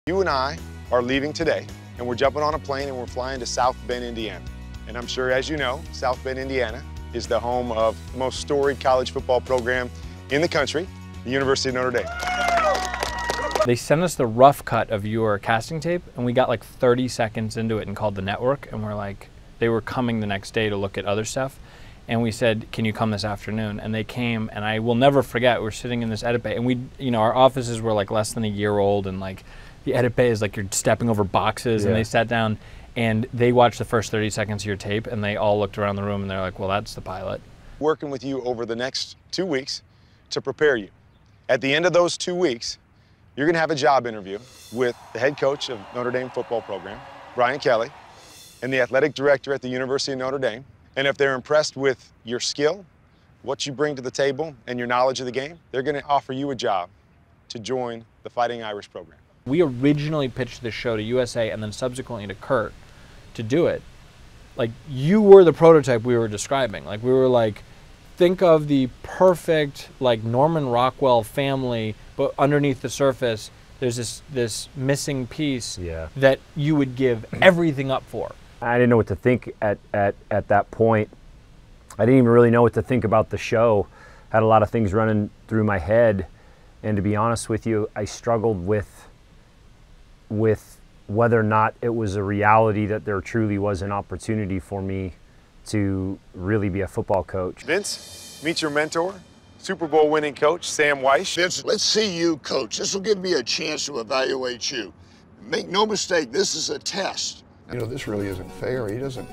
You and I are leaving today, and we're jumping on a plane and we're flying to South Bend, Indiana. And I'm sure, as you know, South Bend, Indiana is the home of the most storied college football program in the country, the University of Notre Dame. They sent us the rough cut of your casting tape, and we got like 30 seconds into it and called the network, and we're like, they were coming the next day to look at other stuff, and we said, can you come this afternoon? And they came, and I will never forget, we're sitting in this edit bay, and we, you know, our offices were like less than a year old, and like the edit bay is like you're stepping over boxes, and they sat down, and they watched the first 30 seconds of your tape, and they all looked around the room, and they're like, well, that's the pilot. Working with you over the next 2 weeks to prepare you. At the end of those 2 weeks, you're gonna have a job interview with the head coach of Notre Dame football program, Brian Kelly, and the athletic director at the University of Notre Dame. And if they're impressed with your skill, what you bring to the table, and your knowledge of the game, they're gonna offer you a job to join the Fighting Irish program. We originally pitched this show to USA and then subsequently to Kurt to do it. Like, you were the prototype we were describing. Like, we were like, think of the perfect, like, Norman Rockwell family, but underneath the surface, there's this missing piece that you would give everything up for. I didn't know what to think at that point. I didn't even really know what to think about the show. Had a lot of things running through my head, and to be honest with you, I struggled with whether or not it was a reality that there truly was an opportunity for me to really be a football coach. Vince, meet your mentor, Super Bowl winning coach, Sam Weiss. Vince, let's see you coach. This will give me a chance to evaluate you. Make no mistake, this is a test. You know, this really isn't fair. He doesn't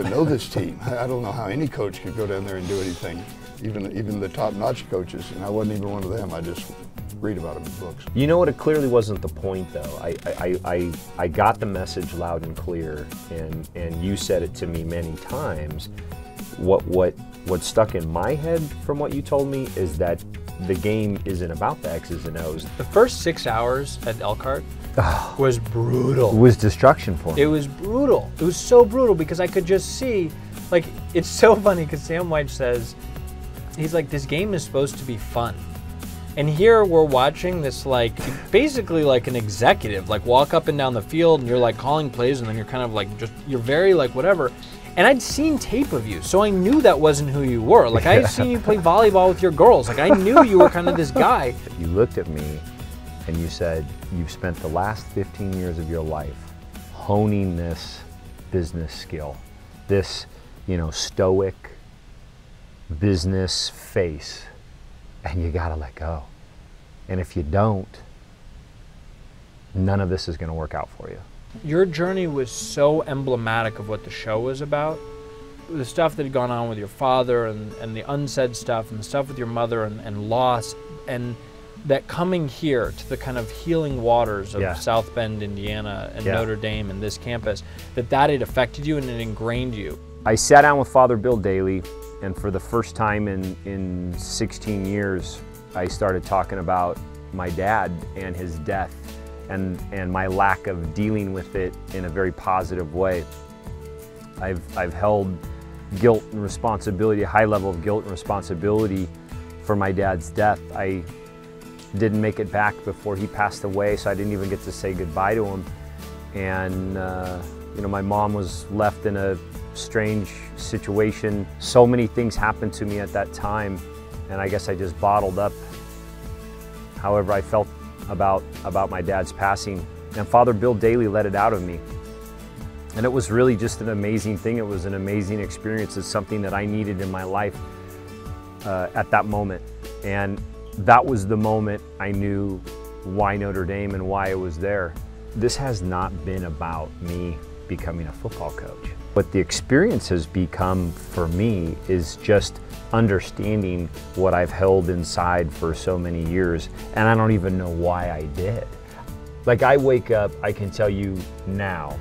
know this team. I don't know how any coach could go down there and do anything, even the top-notch coaches, and I wasn't even one of them. I just read about them in books. You know what? It clearly wasn't the point, though. I got the message loud and clear, and you said it to me many times. What stuck in my head from what you told me is that the game isn't about the X's and O's. The first 6 hours at Elkhart was brutal. It was destruction for me. It was brutal. It was so brutal because I could just see, like, it's so funny because Sam White says, he's like, this game is supposed to be fun. And here we're watching this, like, basically like an executive, like, walk up and down the field, and you're like calling plays, and then you're kind of like, just, you're very like whatever. And I'd seen tape of you, so I knew that wasn't who you were. Like, I had seen you play volleyball with your girls. Like, I knew you were kind of this guy. You looked at me and you said, you've spent the last 15 years of your life honing this business skill, this, you know, stoic business face, and you gotta let go. And if you don't, none of this is gonna work out for you. Your journey was so emblematic of what the show was about. The stuff that had gone on with your father, and the unsaid stuff, and the stuff with your mother, and loss, and that coming here to the kind of healing waters of South Bend, Indiana, and Notre Dame and this campus, that it affected you and it ingrained you. I sat down with Father Bill Daly, and for the first time in 16 years, I started talking about my dad and his death, and my lack of dealing with it in a very positive way. I've held guilt and responsibility, a high level of guilt and responsibility for my dad's death. I didn't make it back before he passed away, so I didn't even get to say goodbye to him. And you know, my mom was left in a strange situation. So many things happened to me at that time, and I guess I just bottled up however I felt about my dad's passing. And Father Bill Daly let it out of me. And it was really just an amazing thing. It was an amazing experience. It's something that I needed in my life at that moment. And that was the moment I knew why Notre Dame and why I was there. This has not been about me becoming a football coach. What the experience has become for me is just understanding what I've held inside for so many years, and I don't even know why I did. Like, I wake up, I can tell you now,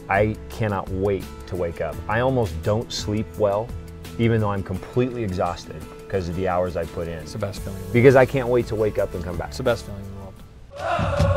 I cannot wait to wake up. I almost don't sleep well, even though I'm completely exhausted because of the hours I put in. It's the best feeling in the world. Because I can't wait to wake up and come back. It's the best feeling in the world.